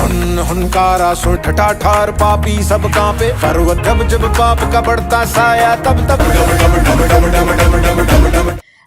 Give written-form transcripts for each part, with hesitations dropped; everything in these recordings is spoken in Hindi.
हुनकारा सुन ठठाठार पापी सब कांपे, पर वो जब पाप का बढ़ता साया तब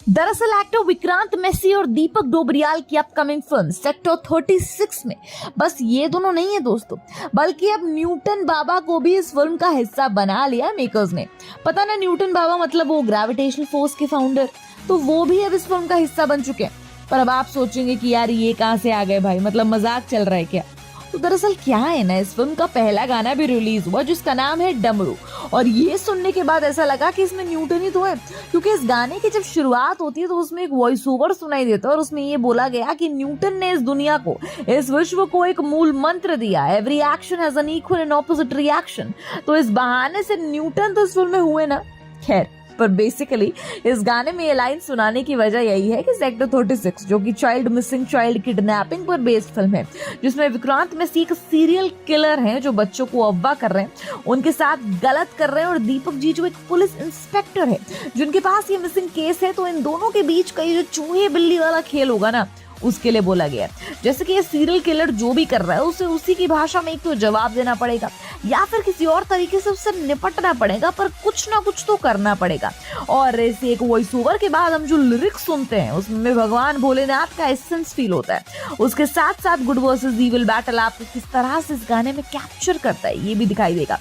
दरअसल एक्टर विक्रांत मैसी और दीपक डोबरियाल की अपकमिंग फिल्म सेक्टर 36 में बस ये दोनों नहीं है दोस्तों, बल्कि अब न्यूटन बाबा को भी इस फिल्म का हिस्सा बना लिया मेकर्स ने। पता ना न्यूटन बाबा मतलब वो ग्रेविटेशनल फोर्स के फाउंडर, तो वो भी अब इस फिल्म का हिस्सा बन चुके हैं। पर अब आप सोचेंगे कि यार ये कहां से आ गए भाई, मतलब मजाक चल रहा है क्या? तो दरअसल क्या है ना, इस फिल्म का पहला गाना भी रिलीज हुआ जिसका नाम है डमरू, और ये सुनने के बाद ऐसा लगा कि इसमें न्यूटन ही तो है, क्योंकि इस गाने की जब शुरुआत होती है तो उसमें एक वॉइस ओवर सुनाई देता है और उसमें ये बोला गया कि न्यूटन ने इस दुनिया को, इस विश्व को एक मूल मंत्र दिया, every action has an equal and opposite reaction. तो इस बहाने से न्यूटन तो इस फिल्म में हुए ना। खैर, पर बेसिकली इस गाने में ये लाइन सुनाने की वजह यही है कि सेक्टर 36 जो कि चाइल्ड मिसिंग चाइल्ड किडनैपिंग पर बेस्ड फिल्म है, जिसमें विक्रांत मैसी एक सीरियल किलर हैं जो बच्चों को अगवा कर रहे हैं, उनके साथ गलत कर रहे हैं, और दीपक जी जो एक पुलिस इंस्पेक्टर है जिनके पास ये मिसिंग केस है। तो इन दोनों के बीच का ये जो चूहे बिल्ली वाला खेल होगा ना, उसके लिए बोला गया। जैसे कि ये सीरियल किलर जो भी कर रहा है उसे उसी की भाषा में एक तो जवाब देना पड़ेगा या फिर किसी और तरीके से उससे निपटना पड़ेगा, पर कुछ ना कुछ तो करना पड़ेगा। और ऐसे एक वॉइस ओवर के बाद हम जो लिरिक्स सुनते हैं उसमें भगवान भोलेनाथ का एसेंस फील होता है। उसके साथ साथ गुड वर्सेस इविल बैटल आपको किस तरह से इस गाने में कैप्चर करता है ये भी दिखाई देगा।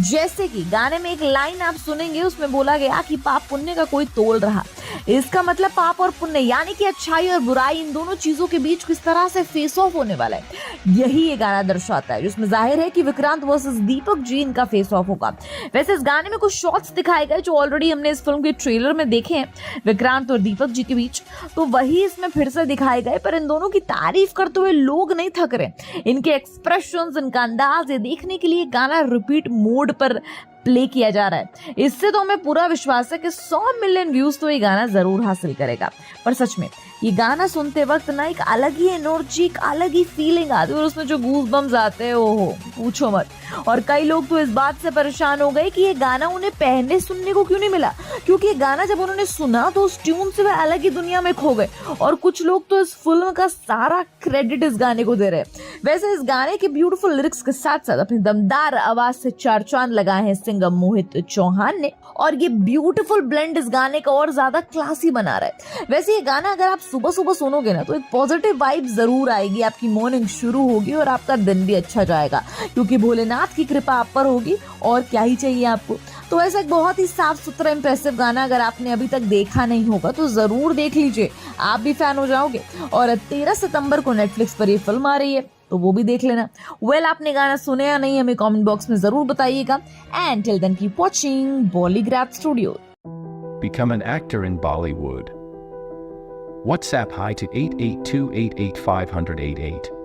जैसे कि गाने में एक लाइन आप सुनेंगे, उसमें बोला गया कि पाप पुण्य का कोई तोल रहा। इसका मतलब पाप और पुण्य यानी कि अच्छाई और बुराई, इन दोनों चीजों के बीच किस तरह से फेस ऑफ होने वाला है, यही ये गाना दर्शाता है, जिसमें जाहिर है कि विक्रांत वर्सेस दीपक जी इनका फेस ऑफ होगा। वैसे इस गाने में कुछ शॉट्स दिखाए गए जो ऑलरेडी हमने इस फिल्म के ट्रेलर में देखे हैं विक्रांत और दीपक जी के बीच, तो वही इसमें फिर से दिखाए गए। पर इन दोनों की तारीफ करते हुए लोग नहीं थक रहे, इनके एक्सप्रेशंस, इनका अंदाज ये देखने के लिए गाना रिपीट मोड पर प्ले किया जा रहा है। इससे तो हमें पूरा विश्वास है कि 100 मिलियन व्यूज तो ये गाना जरूर हासिल करेगा। पर सच में ये गाना सुनते वक्त ना एक अलग ही एनर्जी, एक अलग ही फीलिंग आती है, और उसमें जो गूज बम्स आते हैं ओहो पूछो मत। और कई लोग तो इस बात से परेशान हो गए कि ये गाना उन्हें पहले सुनने को क्यों नहीं मिला, क्योंकि ये गाना जब उन्होंने सुना तो उस ट्यून से वह अलग ही दुनिया में खो गए, और कुछ लोग तो इस फिल्म का सारा क्रेडिट इस गाने को दे रहे हैं। वैसे इस गाने के ब्यूटीफुल लिरिक्स के साथ साथ अपनी दमदार आवाज से चार चांद लगाए हैं सिंगर मोहित चौहान ने, और ये ब्यूटीफुल ब्लेंड इस गाने का और ज्यादा क्लासी बना रहा है। वैसे ये गाना अगर आप सुबह सुबह सुनोगे ना तो एक पॉजिटिव वाइब जरूर आएगी, आपकी मॉर्निंग शुरू होगी और आपका दिन भी अच्छा जाएगा, क्योंकि भोलेनाथ की कृपा आप पर होगी, और क्या ही चाहिए आपको। तो ऐसा एक बहुत ही साफ सुथरा इंप्रेसिव गाना अगर आपने अभी तक देखा नहीं होगा तो जरूर देख लीजिए, आप भी फैन हो जाओगे। और 13 सितंबर को नेटफ्लिक्स पर ये फिल्म आ रही है, तो वो भी देख लेना। आपने गाना सुने या नहीं हमें कमेंट बॉक्स में जरूर बताइएगा। And till then keep watching Bollygraph Studio. Become an actor in Bollywood. WhatsApp hi to 8828850088.